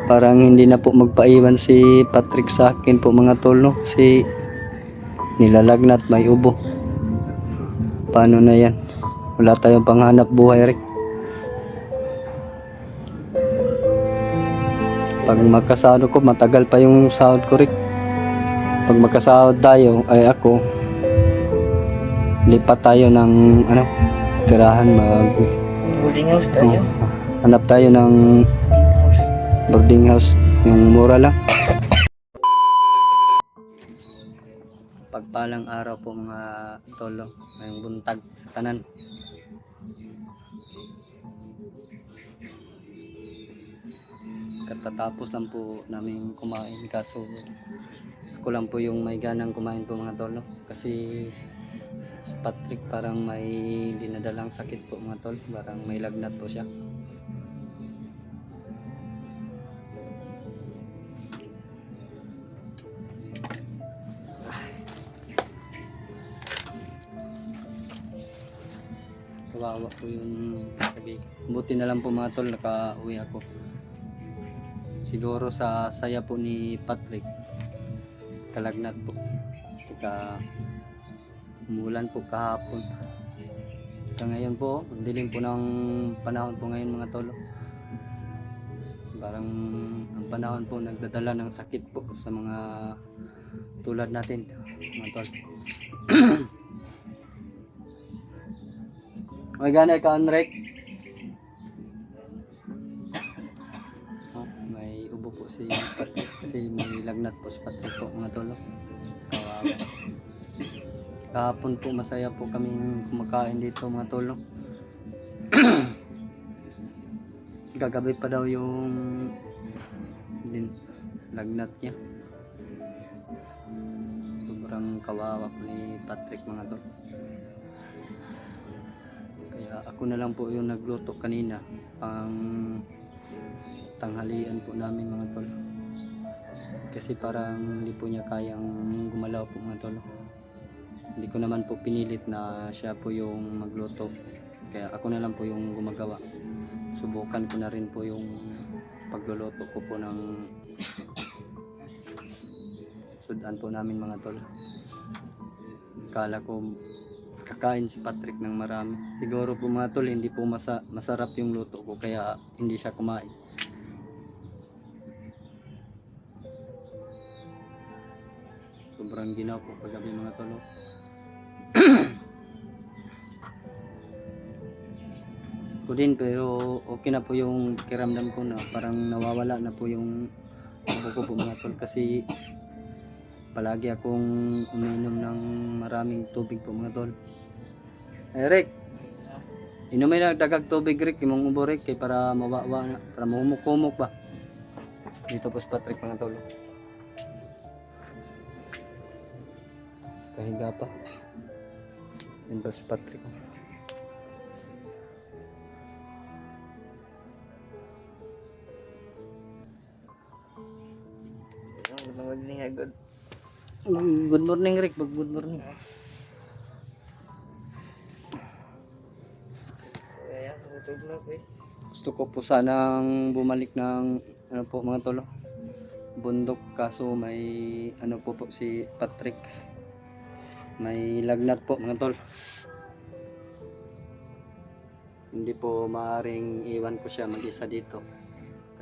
Parang hindi na po magpaiwan si Patrick sa akin po mga tol, no? Kasi nilalagnat, may ubo. Paano na yan? Wala tayong panghanap buhay, Rick. Pag magkasahod ko, matagal pa yung sahod ko, Rick. Pag magkasahod tayo, ay ako, lipat tayo ng tirahan, Boarding house tayo. hanap tayo ng boarding house, yung mura lang. Pagpalang araw po mga tolo, ngayong buntag sa tanan. Katatapos lang po namin kumain, kaso ako lang po yung may ganang kumain po mga tolo. Kasi si Patrick parang may dinadalang sakit po mga tol, parang may lagnat po siya. Kawawa po yung sabi. Buti na lang po mga tol, nakauwi ako. Siguro sa saya po ni Patrick, kalagnat po. Umulan po kahapon. Ngayon po, ang dilim po ng panahon po ngayon mga tol. Parang ang panahon po nagdadala ng sakit po sa mga tulad natin mga tol. May gana ka, Anrek? May ubo po si Patrick kasi may lagnat po si Patrick po mga tol. Kawawa. Kahapon po masaya po kaming kumakain dito mga tol. Gagabi pa daw yung lagnat niya. Sobrang kawawa po ni Patrick mga tol. Kaya ako na lang po yung nagluto kanina pang tanghalian po namin mga tol. Kasi parang hindi po niya kayang gumalaw po mga tol. Hindi ko naman po pinilit na siya po yung magluto. Kaya ako na lang po yung gumagawa. Subukan ko na rin po yung pagluluto ko po ng sudan po namin mga tol. Kala ko kakain si Patrick ng marami. Siguro po mga tol, hindi po masarap yung luto ko kaya hindi siya kumain. Sobrang ginaw po paggabi mga tol. Ko din pero okay na po yung kiramdam ko na parang nawawala na po yung ubo ko po mga tol kasi palagi akong umiinom ng maraming tubig po mga tol. Rick, inumin na dagag tubig Rick, imong ubo Rick kay para mawawa na, para mahumok-humok ba. Dito po si Patrick mga tol. Kahiga pa. Yan po si Patrick. Good morning Rick, good morning. Gusto ko po sanang bumalik ng po mga tolo, bundok, kaso may po si Patrick, may lagnat po mga tol. Hindi po maaring iwan ko siya mag-isa dito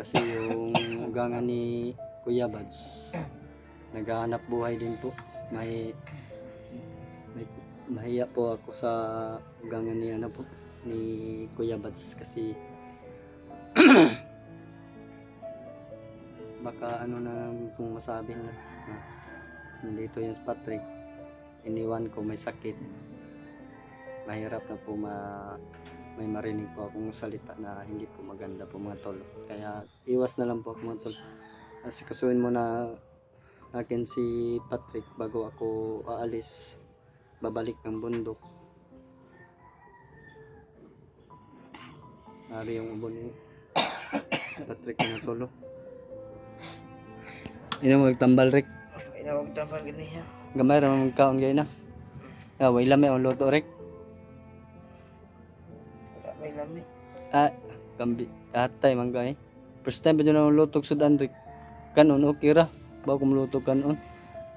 kasi yung ugangan ni Kuya Bads naghahanap buhay din po. Mahiya po ako sa ugangan ni ni Kuya Bads kasi baka na lang kung masabi na nandito yung Patrick, iniwan ko may sakit. Mahirap na po may marinig po akong salita na hindi po maganda po mga tol. Kaya iwas na lang po ako mga tol. Asikasuhin mo na akin si Patrick bago ako aalis, babalik ng bundok. Nari yung ubo ni Patrick na tolo. Ina mo magtambal Rick. Ina magtambal ganiya. Gamay ra magkaon gay na. Way lami ang luto Rick. Wala may lami. Kambi atay man gay. First time pa dyan ako lutog sudan Rick. Kanon okay ra. Bago ko malutog kanon.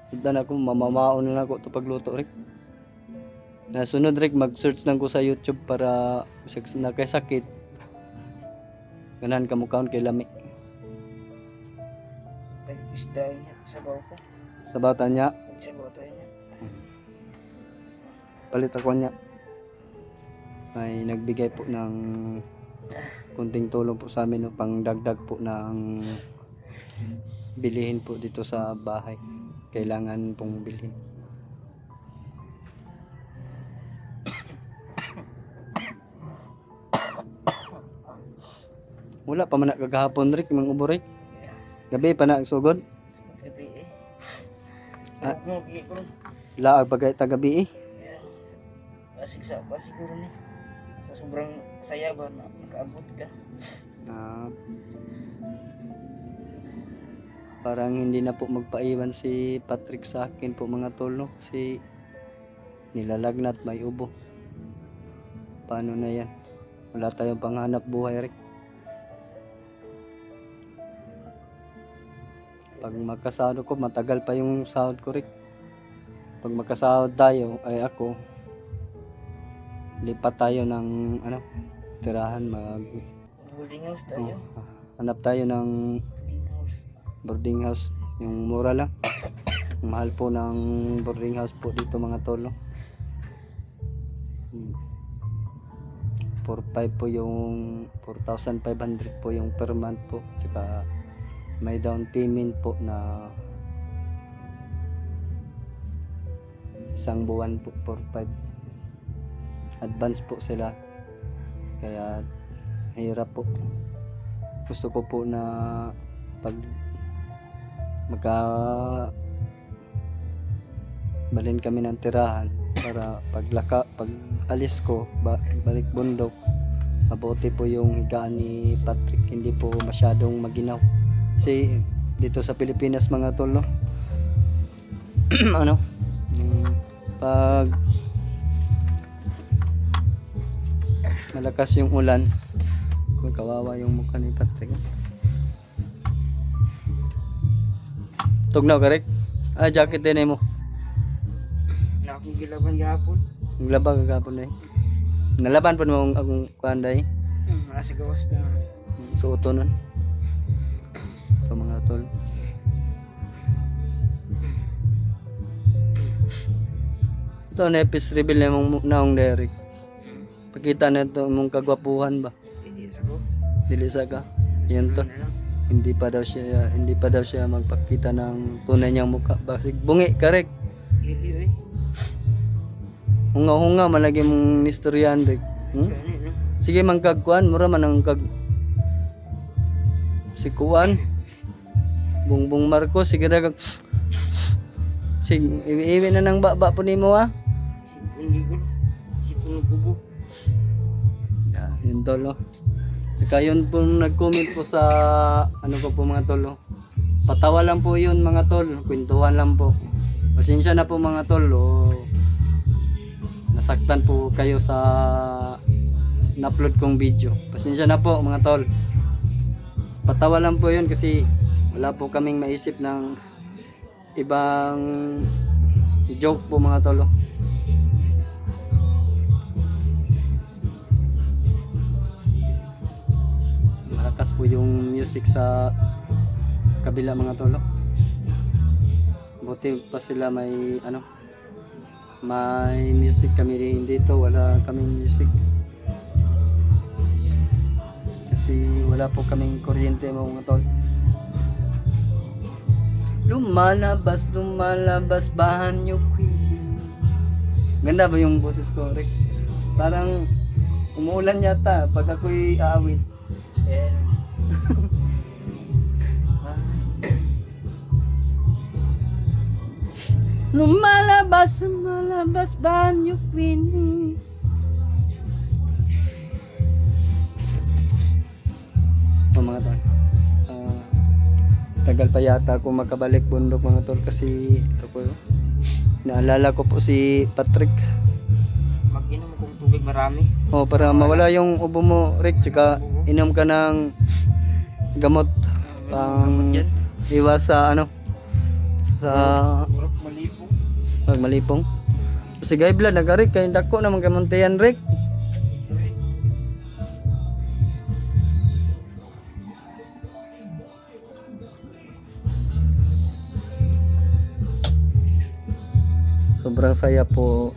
Sudan ako mamamaon na ako to pagluto Rick. Nasunod Rick mag-search lang ko sa YouTube para na kay sakit. Ganahan ka mukhaon kay lami. Isda niya. Sabaw ko. Sa bata niya, Sabaw tayo niya. palit ako niya. Ay nagbigay po ng kunting tulong po sa amin no, pang dagdag po ng bilihin po dito sa bahay. Kailangan pong bilhin. Wala pa man na kagahapon Rick, mga ubo Rick. Yeah. Gabi pa na sugod. Gabi eh. Ah. Ano ko? Laag pagay gabi eh. Yeah. Pasigsa pa siguro ni. Sa sobrang saya ba na nakaabot ka. Na parang hindi na po magpaiwan si Patrick sa akin po mga tol no, kasi nilalagnat may ubo. Paano na yan? Wala tayong panghanap buhay Rick. Pag magkasahod ko, matagal pa yung sahod ko Rick. Pag magkasahod tayo, ay ako, lipat tayo ng ano, tirahan, Boarding house tayo. hanap tayo ng Boarding house. boarding house, yung mura lang. Ang mahal po ng boarding house po dito mga tolo. 4,500 po yung 4,500 po yung per month po. Tsaka may down payment po na isang buwan po 4,500. Advance po sila. Kaya hirap po. Gusto ko po na pag balhin kami ng tirahan para pag alis ko balik bundok, mabuti po yung higaan ni Patrick, hindi po masyadong maginaw. Kasi dito sa Pilipinas mga tol no, ano, pag malakas yung ulan, kawawa yung mukha ni Patrick. Tugnaw correct? Ah, jacket din mo. Na akong gilaban gahapon. Naglaba kagapon eh. Nalaban pa mo akong kuanday. Nasa gawas na. Suoto nun. Ito mga tol. Ito na epic reveal na mong naong Derek. Pakita na ito mong kagwapuhan ba? Hindi sa ko. Dili sa ka. Yan to. Hindi pa daw siya magpakita ng tunay niyang mukha. Basig bungi correct. Gili eh. Hunga-hunga malagi mong nistoryan Rick. Gani no. Sige man kagkuan, mura man ang kag si Kuan. Bongbong Marcos sige na kag sige iwi na nang baba po nimo ha. Sipon gigol. Sipon kubo. Ya, yun tolo. Saka yun po nag-comment po sa ano ko po mga tolo. Patawa lang po yun mga tol, kwentuhan lang po. Pasensya na po mga tol. Nasaktan po kayo sa na-upload kong video. Pasensya na po mga tol. Patawa lang po yun kasi wala po kaming maisip ng ibang joke po mga tol. Malakas po yung music sa kabila mga tol. Buti pa sila may ano, may music, kami rin dito wala kaming music kasi wala po kaming kuryente mga tol. Lumalabas bahan nyo queen. Ganda ba yung boses ko Rick? Parang umuulan yata pag ako'y aawit. Eh. Lumalabas banyo queen. Mga tol, tagal pa yata ako makabalik bundok mga tol kasi ito po naalala ko po si Patrick. Mag-inom akong tubig marami. Para mawala yung ubo mo Rick, tsaka inom ka ng gamot Kamot dyan. iwas sa ano sa Murag malipong. malipong. Si Gaibla nagarik kay dako naman kamonteyan rek. Sobrang saya po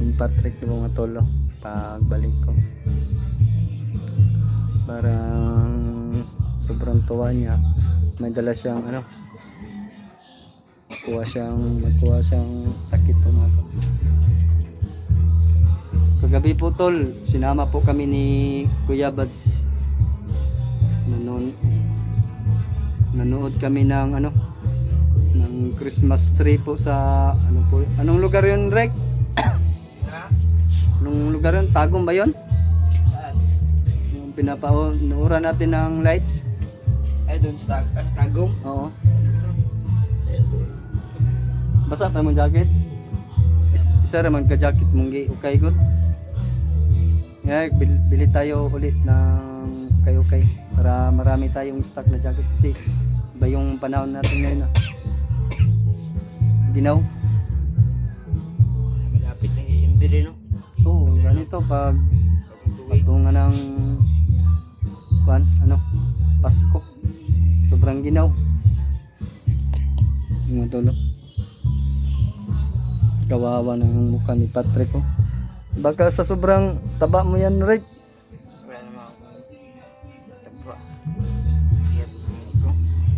ni Patrick ng mga tolo pagbalik ko. Parang sobrang tuwa niya. May dala siyang ano. Magkuha siyang sakit po mga tol. Kagabi po tol, sinama po kami ni Kuya Bads. Nanood kami ng ano ng Christmas tree po sa ano po. Anong lugar 'yon, Rek? Ha? Anong lugar 'yon? Tagum ba 'yon? Saan? Yung pinapauran natin ng lights. Ay, doon sa Tagum. Oo. Basa pa mo jacket? Isa ra man ka jacket mong gi okay good. Bili tayo ulit ng okay para marami tayong stock na jacket kasi iba yung panahon natin ngayon ah. Ginaw. Malapit ng December no? Oo, ganito pag Pag-uwi. patungan ng Pasko. Sobrang ginaw. Mga tolo. Kawawa na yung mukha ni Patrick oh. Baka sa sobrang taba mo yan, right? Wala naman ako. Taba. Kiyat mo ito.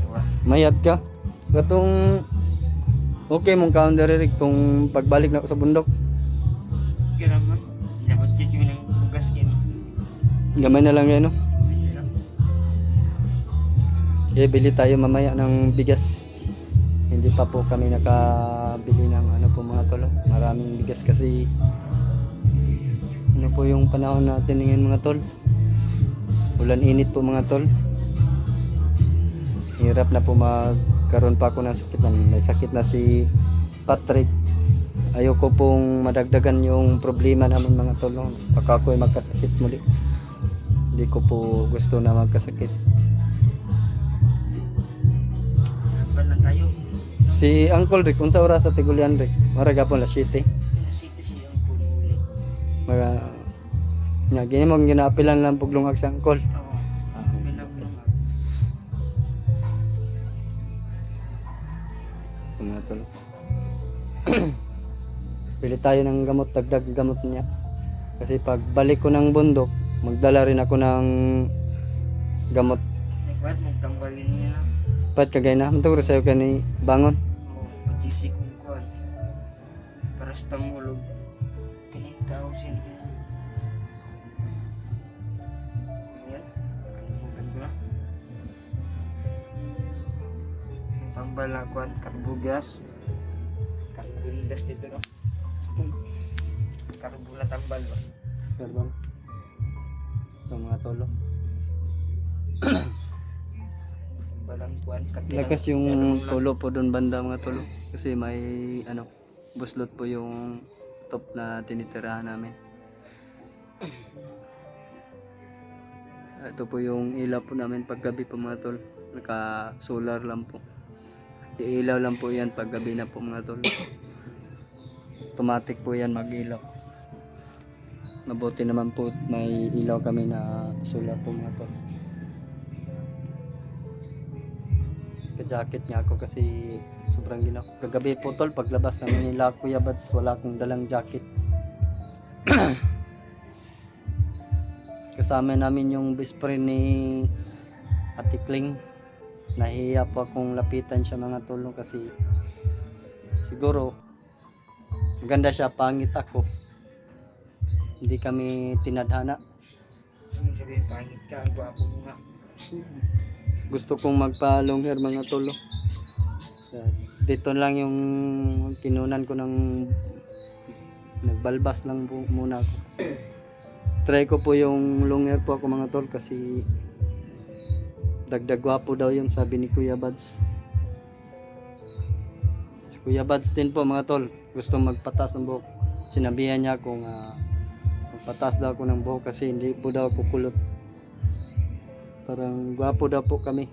Tawa. Mayat ka. Katong okay mong counter Rick kung pagbalik na ako sa bundok. Kaya naman. Nabudget yung ng bugas yan. Gamay na lang yan, no? Hindi lang. Bili tayo mamaya ng bigas. Hindi pa po kami nakabili ng ano po mga tolo. Maraming bigas kasi ano po yung panahon natin ngayon mga tol. Ulan init po mga tol. Hirap na po magkaroon pa ako ng sakit. May sakit na si Patrick. Ayoko pong madagdagan yung problema namin mga tol. Baka ako ay magkasakit muli. Hindi ko po gusto na magkasakit. Hambal lang tayo. Si Uncle Rick, unsa oras sa Tigulian Rick? Maraga po las 7. City siyang pumuli. Mga nya gini mo ginaapilan lang puglungag si Uncle. Oo. Bilang-bilang. Mga tol. Pili tayo ng gamot, dagdag gamot niya. Kasi pag balik ko ng bundok, magdala rin ako ng gamot. Nagbat, magtambalin niya lang. Pat kagay na, maturo sa'yo ka ni bangon. Oo. Pag-isik kong kuhan. Para sa tamulog. Pinitaw siya na. Ayan. Kalimutan ko na. Tambal na kuhan. Karbugas. Karbugas dito no. Karbula tambal ba? Karbang. Ito mga tolo. Tambalang kuhan. Lakas yung tulo po doon banda mga tolo. Kasi may ano, buslot po yung top na tinitirahan namin. Ito po yung ilaw po namin paggabi po mga tol. Naka solar lang po. Iilaw lang po yan paggabi na po mga tol. Automatic po yan mag-ilaw. Mabuti naman po may ilaw kami na solar po mga tol. Jacket niya ako kasi sobrang ginaw. Kagabi po tol, paglabas namin nila Kuya Bads, wala akong dalang jacket. Kasama namin yung best friend ni Ate Kling. Nahiya po akong lapitan siya mga tol no, kasi siguro maganda siya, pangit ako. Hindi kami tinadhana. Anong sabihin, pangit ka, ang gwapo mo nga. Gusto kong magpa-long hair mga tolo. Dito lang yung kinunan ko ng nagbalbas lang po muna ako. Kasi try ko po yung long hair po ako mga tol kasi dagdag gwapo daw yun sabi ni Kuya Bads. Si Kuya Bads din po mga tol. Gusto magpatas ng buhok. Sinabihan niya akong magpatas daw ako ng buhok kasi hindi po daw ako kulot. Parang gwapo daw po kami.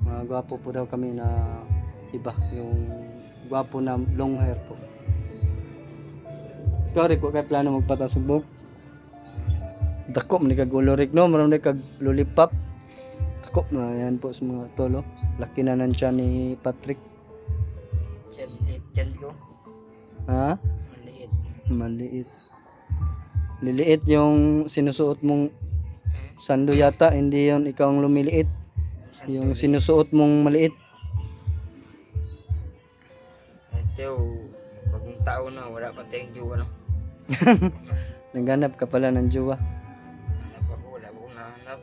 Mga gwapo po daw kami na iba. Yung gwapo na long hair po. Sorry ko kay plano magpatasubok. Dako man kag ulorik no, maram kag lollipop. Dako na yan po sa mga tolo. Laki na nan siya ni Patrick. Diyan ko. Ha? Maliit. Maliit. Liliit yung sinusuot mong sando yata, hindi yon ikaw ang lumiliit. Yung sinusuot mong maliit. Ito, bagong tao na, wala pa tayong jowa no. Naghanap ka pala ng jowa. Hanap ako, wala akong nahanap.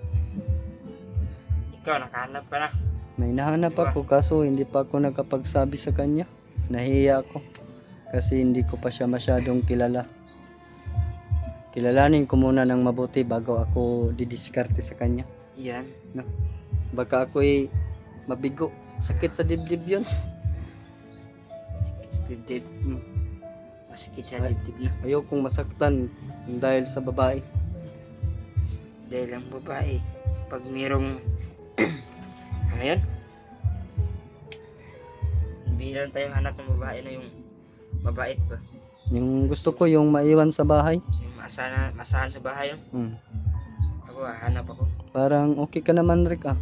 Ikaw, nakahanap ka na. May nahanap ako kaso hindi pa ako nakapagsabi sa kanya. Nahiya ako. Kasi hindi ko pa siya masyadong kilala. Kilalanin ko muna ng mabuti bago ako didiskarte sa kanya. Yan. No? Baka ako'y mabigo. Sakit sa dibdib yun. Dibdib. Hmm. Masikit sa dibdib na. Ayokong masaktan dahil sa babae. Dahil ang babae, pag mayroong ano yun? Bilang tayong anak ng babae na yung mabait ba? Yung gusto ko yung maiwan sa bahay. Yung masahan sa bahay. No? Hmm. Ako, hanap ako. Parang okay ka naman Rick ah.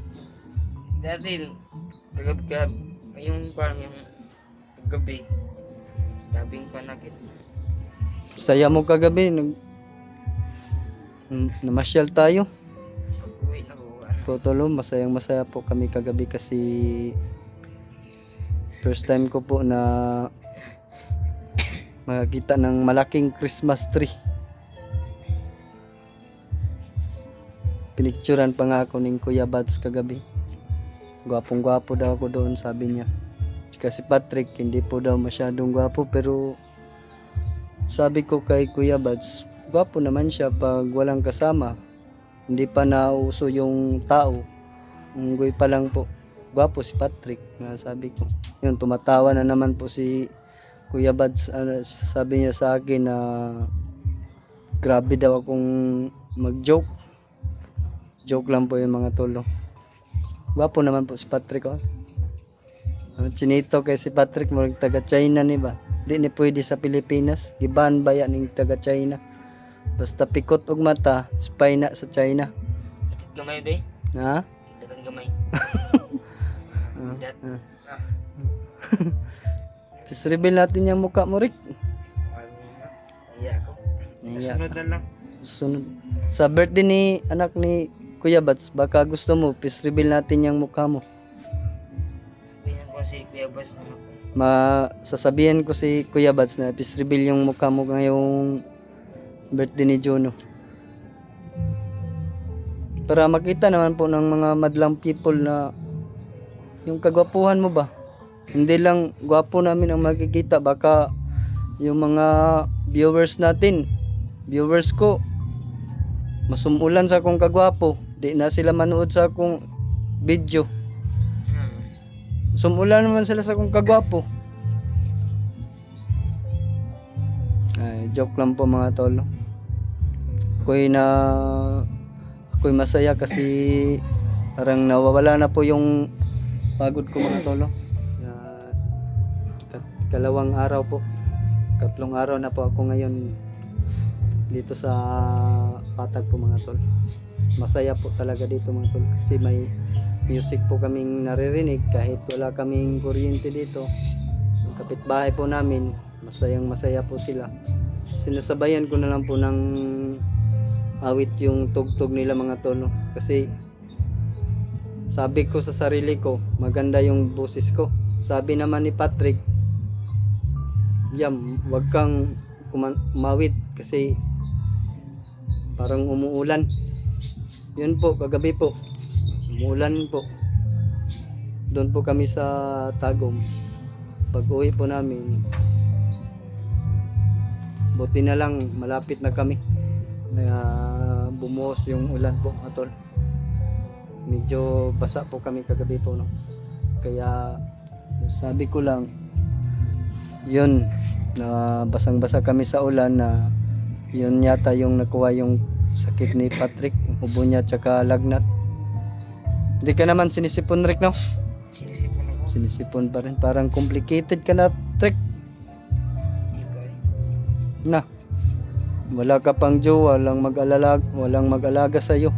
Dati, kagab, yung parang yung gabi, sabing panakit. Saya mo kagabi. Namasyal tayo. Pag-uwi na ko, ano, Totoo, masayang masaya po kami kagabi kasi first time ko po na makakita ng malaking Christmas tree. Pinicturan pa nga ako ng Kuya Bads kagabi. Gwapong gwapo daw ako doon, sabi niya. Kasi Patrick hindi po daw masyadong gwapo, pero sabi ko kay Kuya Bads, gwapo naman siya pag walang kasama. Hindi pa nauso yung tao. Unggoy pa lang po. Gwapo si Patrick, sabi ko. Yun, tumatawa na naman po si Kuya Bads. Sabi niya sa akin na grabe daw akong mag-joke. Joke lang po yung mga tolo. Gwapo naman po si Patrick. Oh. Chinito kay si Patrick, mo taga China ni ba? Di ni pwede sa Pilipinas. Giban ba yan ng taga China? Basta pikot og mata, spy na sa China. gamay ba eh? Ha? Dagang gamay. Dat, Please reveal natin yung mukha mo, Rick. Iya ako. Nahiya Sunod na lang. Sunod. Sa birthday ni anak ni Kuya Bats, baka gusto mo, please reveal natin yung mukha mo. Ganyan ko si Kuya Bas mo ako. Sasabihin ko si Kuya Bats na please reveal yung mukha mo ngayong birthday ni Juno. Para makita naman po ng mga madlang people na yung kagwapuhan mo ba. Hindi lang gwapo namin ang makikita, baka yung mga viewers natin, viewers ko, masumulan sa akong kagwapo. Di na sila manood sa akong video. Sumulan naman sila sa akong kagwapo. Ay, joke lang po mga tolo. Ako'y masaya kasi parang nawawala na po yung pagod ko mga tolo. Kalawang araw po. Katlong araw na po ako ngayon dito sa Patag po mga tol. Masaya po talaga dito mga tol kasi may music po kaming naririnig kahit wala kaming kuryente dito. Ang kapitbahay po namin, masayang masaya po sila. Sinasabayan ko na lang po ng awit yung tugtog nila mga tol, kasi sabi ko sa sarili ko maganda yung boses ko. Sabi naman ni Patrick, Yam, wag kang umawit kasi parang umuulan. Yun po, kagabi po umuulan po. Doon po kami sa Tagum. Pag uwi po namin, buti na lang malapit na kami na bumuhos yung ulan po atol. Medyo basa po kami kagabi po, no? Kaya sabi ko lang yun, na basang-basa kami sa ulan, na yun yata yung nakuha yung sakit ni Patrick, ubo niya tsaka lagnat. Hindi ka naman sinisipon, Rick, no? Sinisipon ako. Sinisipon pa rin. Parang complicated ka na, Rick. Di ba eh. Na. Wala ka pang jowa, walang mag-alaga sa'yo.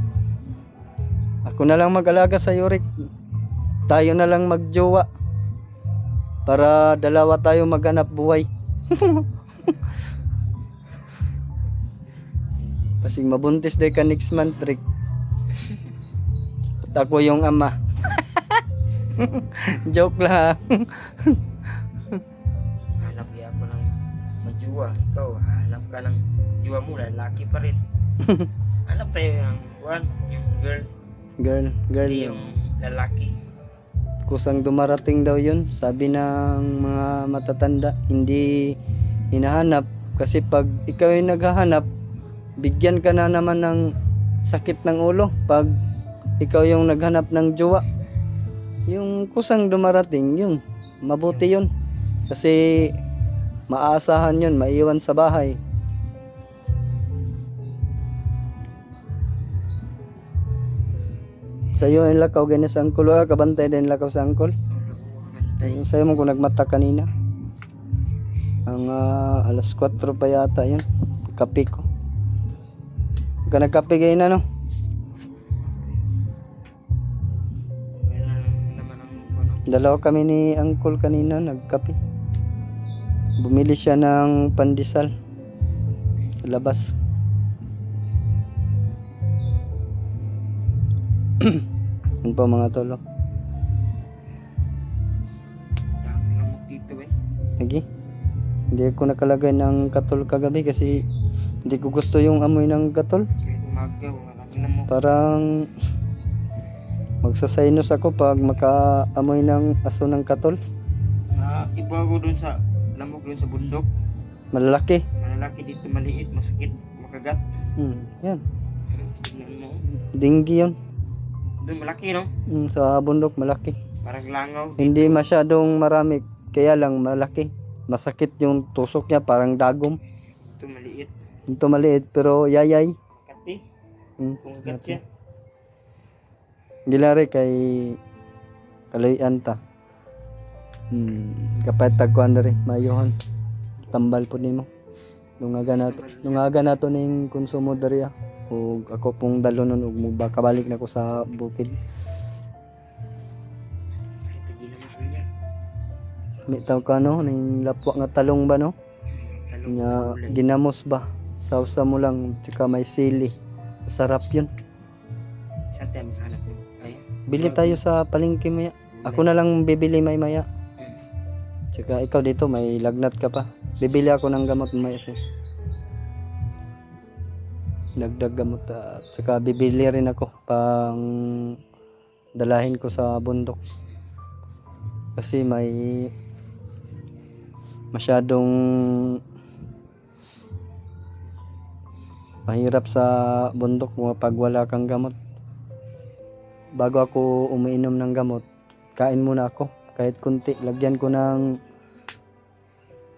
Ako na lang mag-alaga sa'yo, Rick. Tayo na lang magjowa. Para dalawa tayo maghanap buhay. Pasing mabuntis day ka next month, Rick. At ako yung ama. Joke lang. Hanap niya ako ng majuwa. Ikaw, hanap ka ng juwa mo, lalaki pa rin. Hanap tayo ng yung girl, Girl. hindi yung lalaki. Kusang dumarating daw yun. Sabi ng mga matatanda, hindi hinahanap. Kasi pag ikaw yung naghahanap, bigyan ka na naman ng sakit ng ulo. Pag ikaw yung naghanap ng jowa, yung kusang dumarating, yun. Mabuti yun. Kasi maaasahan yun, maiwan sa bahay. Sa'yo yung lakaw, ganyan sa angkol. Kabantay din lakaw sa angkol. Yung sa'yo mo kung nagmata kanina. Ang alas 4 pa yata yun. Kape ko. Ka nagkape kayo na, no? Dalawa kami ni Uncle kanina nagkape. Bumili siya ng pandesal sa labas. Yan po mga tolo. Dami ng dito eh. Lagi. Hindi ako nakalagay ng katol kagabi kasi hindi ko gusto yung amoy ng katol. Kahit umaga, wala na mo. Parang magsasaynos ako pag makaamoy ng aso ng katol. Iba ko dun sa lamok dun sa bundok. Malalaki. Malalaki dito maliit, masakit, makagat. Yan. Tingnan mo. Dinggi yun. Doon malaki no? Sa bundok malaki. Parang langaw. Hindi masyadong marami. Kaya lang malaki. Masakit yung tusok niya. Parang dagom. Ito maliit. Ito maliit pero yayay. Kati. Kung gat siya. Gilari kay Kaloyan ta. Kapit tagkuhan na rin. Mayuhan. Tambal po nimo. Nungaga na to ning konsumo dariya. O ako pong dalo nun ug makabalik na ko sa bukid. Ay, tagina mo siya. May taw ka no ning lapwa nga talong ba no? Talong Nya kulay. ginamos ba? Sausa mo lang tsaka may sili. Sarap yun. Sa time hanap mo. Ay. Bili tayo sa palengke maya. Ako na lang bibili may maya. Tsaka ikaw dito may lagnat ka pa. Bibili ako ng gamot maya sir. Dagdag gamot at saka bibili rin ako pang dalahin ko sa bundok. Kasi may masyadong mahirap sa bundok pag wala kang gamot. Bago ako umiinom ng gamot, kain muna ako kahit kunti. Lagyan ko ng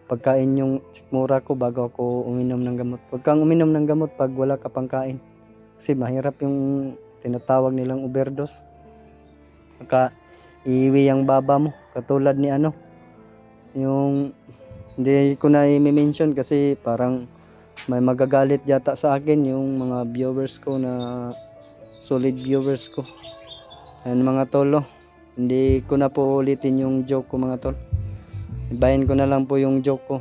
pagkain yung sikmura ko bago ako uminom ng gamot. Huwag kang uminom ng gamot pag wala ka pang kain. Kasi mahirap yung tinatawag nilang overdose. Maka iiwi ang baba mo. Katulad ni yung hindi ko na i-mention kasi parang may magagalit yata sa akin yung mga viewers ko na solid viewers ko. Ayan mga tolo. Hindi ko na po ulitin yung joke ko mga tol. Ibahin ko na lang po yung joke ko.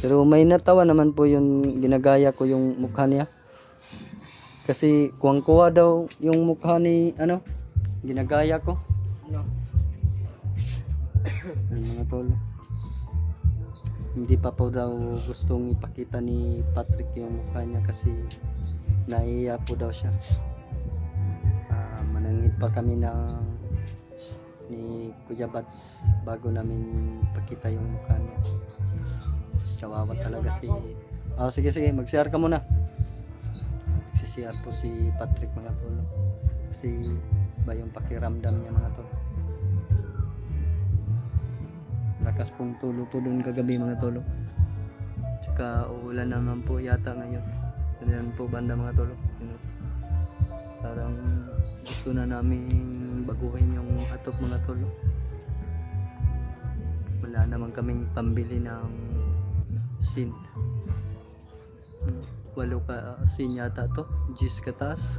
Pero may natawa naman po yung ginagaya ko yung mukha niya. Kasi kuwang-kuwa daw yung mukha ni ginagaya ko. Mga tolo. Hindi pa po daw gustong ipakita ni Patrick yung mukha niya kasi naiiya po daw siya. Manangit pa kami ni Kuya Bats bago namin pakita yung mukha niya. Kawawa talaga si... sige, mag-share ka muna. Magsishare po si Patrick mga tolo. Kasi ba yung pakiramdam niya mga tolo. Lakas pong tulo po doon kagabi mga tolo. Tsaka uulan naman po yata ngayon. Ganyan po banda mga tol. Parang gusto na namin baguhin yung atop mga tol. Wala naman kaming pambili ng sin. 8 ka sin yata to. 10 katas.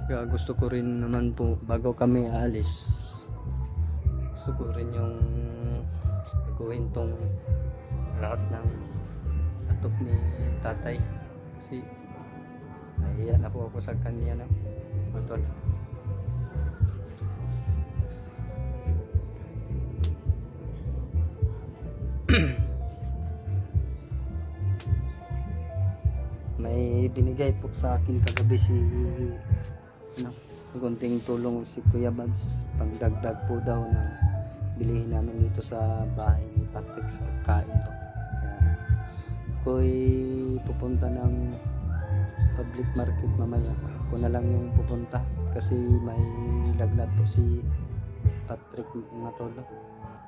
Kaya gusto ko rin naman po bago kami aalis. Gusto ko rin yung baguhin tong lahat ng atop ni tatay. Kasi nahiya na po ako sa kanya na mga tol. May binigay po sa akin kagabi si konting tulong si Kuya Bads, pangdagdag po daw na bilihin namin dito sa bahay ni Patrick sa pagkain po. Kaya ako'y pupunta ng public market mamaya. Ako na lang yung pupunta kasi may lagnat po si Patrick mga tolo.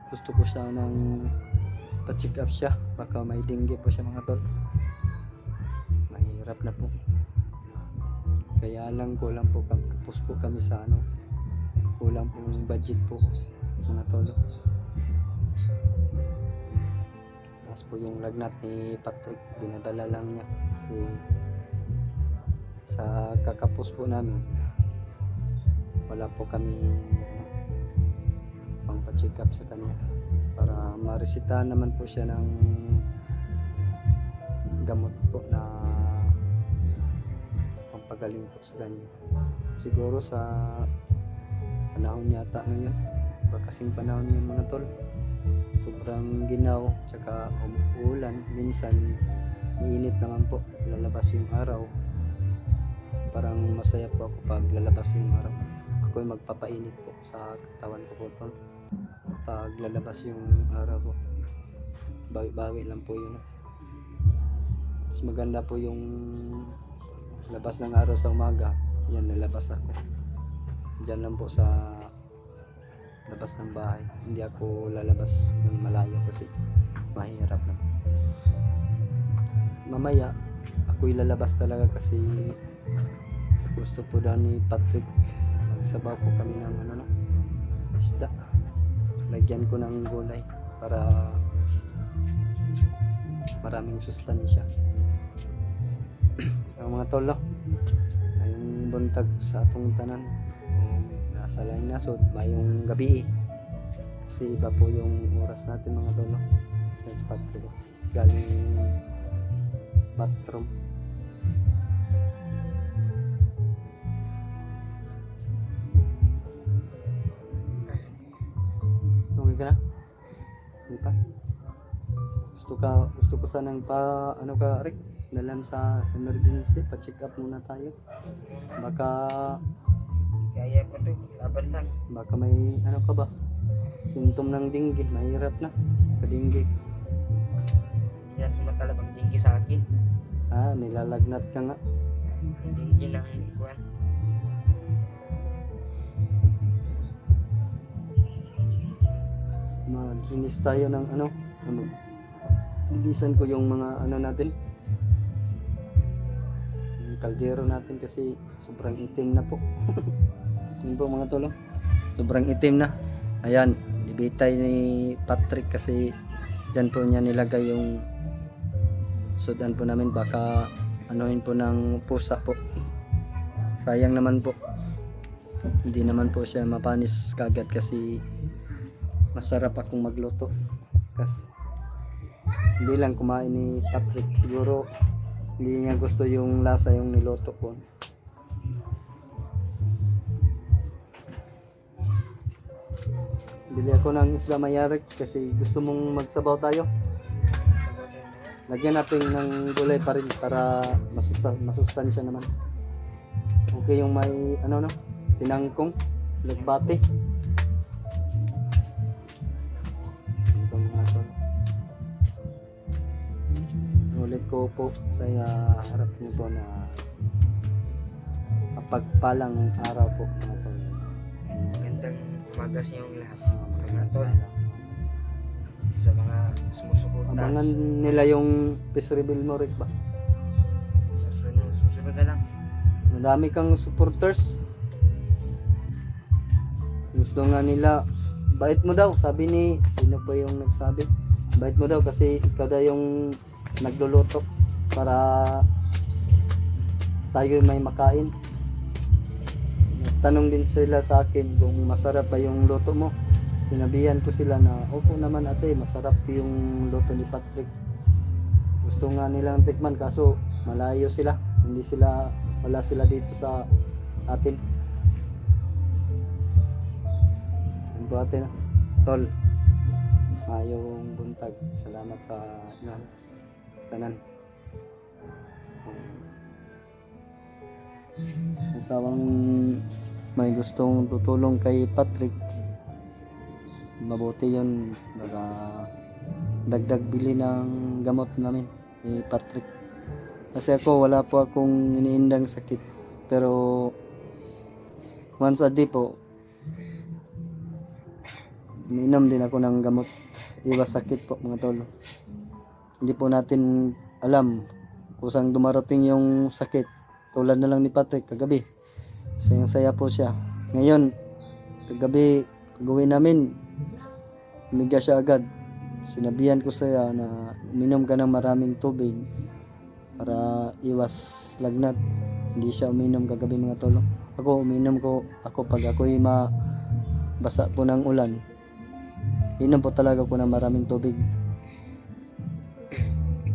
Gusto ko siya ng pa-check up siya, baka may dengue po siya mga tol. Mahirap na po. Kaya lang kulang po kapos po kami sa kulang pong budget po mga tolo. Tapos po yung lagnat ni Patrick dinadala lang niya sa kakapos po namin. Wala po kami pang pa-check up sa kanya para maresita naman po siya ng gamot po na pampagaling po sa kanya. Siguro sa panahon yata ngayon, kasing panahon yun mga tol, sobrang ginaw tsaka umuulan, minsan iinit naman po, lalabas yung araw. Parang masaya po ako pag lalabas yung araw. Ako ay magpapainit po sa katawan ko po tol pag lalabas yung araw po. Bawi-bawi lang po yun. Mas maganda po yung labas ng araw sa umaga. Yan, lalabas ako dyan lang po sa labas ng bahay. Hindi ako lalabas ng malayo kasi mahirap na. Mamaya ako'y lalabas talaga kasi gusto po daw ni Patrick magsabaw po kami ng isda. Lagyan ko ng gulay para maraming sustansya. Ang mga tolo, ngayong buntag sa atong tanan, nasa laing nasod, mayong gabi kasi iba po yung oras natin mga tolo. Sa Patrick galing bathroom. Okay ka na? Hindi pa? Gusto ko sanang ka Rick, dalan sa emergency, pa-check up muna tayo. Baka Kaya ko to, laban lang. baka may ka ba? Symptom ng dengue, mahirap na. Kadingge. Siya sumatala pang dinggi sa akin. Nilalagnat ka nga. Ang dinggi ng ikuan. Maglinis tayo ng linisan ko yung mga natin, yung kaldero natin kasi sobrang itim na po. Yun po mga tolo, sobrang itim na. Ayan, ibitay ni Patrick kasi dyan po niya nilagay yung sudan po namin, baka anuhin po ng pusa po. Sayang naman po, hindi naman po siya mapanis kagad kasi masarap akong magluto. Kasi hindi lang kumain ni Patrick, siguro hindi niya gusto yung lasa yung niluto ko. Bili ako ng isla mayarik kasi gusto mong magsabaw tayo. Lagyan natin ng gulay pa rin para masustansya naman. Okay yung may tinangkong, lagbate. Ito mga tol. Ulit ko po sa harap niyo po na kapagpalang araw po mga tol. Magandang umaga sa inyong lahat. Mga tol. sa mga sumusuportas. Abangan nila yung peace reveal mo, Rick ba? Susunod na lang. Madami kang supporters. Gusto nga nila, bait mo daw, sabi ni, sino pa yung nagsabi? Bait mo daw kasi ikaw daw yung nagluluto para tayo may makain. Tanong din sila sa akin kung masarap ba yung luto mo. Sinabihan ko sila na, opo naman ate, masarap yung luto ni Patrick. Gusto nga nilang tikman kaso malayo sila. Wala sila dito sa atin. Yan po ate na. Tol, mayong buntag. Salamat sa ilan. Tanan. Asawang may gustong tutulong kay Patrick, mabuti yun, baka dagdag bili ng gamot namin ni Patrick. Kasi ako wala po akong iniindang sakit, pero once a day po umiinom din ako ng gamot iwas sakit po mga tol. Hindi po natin alam kung saan dumarating yung sakit, tulad na lang ni Patrick kagabi, sayang saya po siya. Ngayon kagabi pag-uwi namin umiga siya agad. Sinabihan ko siya na uminom ka ng maraming tubig para iwas lagnat. Hindi siya uminom kagabi mga tolo. Ako uminom ako pag ako'y mabasa po ng ulan. Inom po talaga ko ng maraming tubig.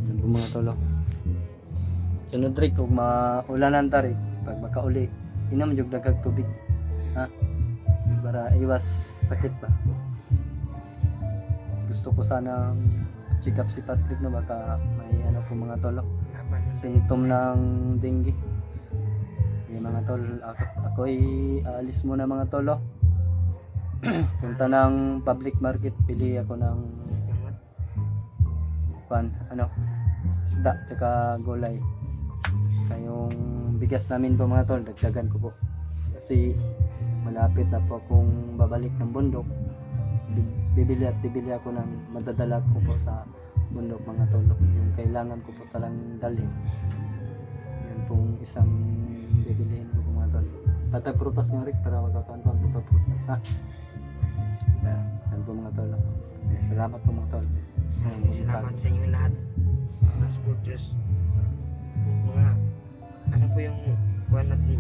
Yan po mga tolo. Sunod Rick, kung maulanan ta Rick, pag makauli, inom jud dagdag tubig. Ha? Para iwas sakit ba. Gusto ko sana check up si Patrick na baka may ano po mga tolo, symptom ng dengue. Yung mga tol, ako'y aalis muna mga tolo. Punta ng public market, pili ako ng isda tsaka gulay. Kayong bigas namin po mga tol, dagdagan ko po. Kasi malapit na po akong babalik ng bundok. Bibili ako ng madadala ko po sa bundok mga tol. Yung kailangan ko po talang dalhin. Yun pong isang bibilihin ko po mga tol. Tatag prutas nga Rick para magkakantuan po prutas ha. Yan po mga tol. Salamat po mga tol. Salamat sa inyo lahat mga supporters. Mga ano po yung buwan natin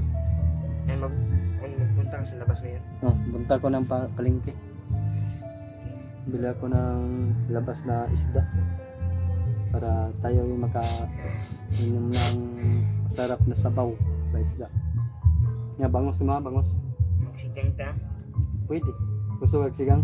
ay magpunta ka sa labas ngayon. Punta ko ng palengke. Bili ako ng labas na isda para tayo yung makainom ng masarap na sabaw na isda. Nga bangos mga bangos. Magsigang ta. Pwede. Gusto kag sigang?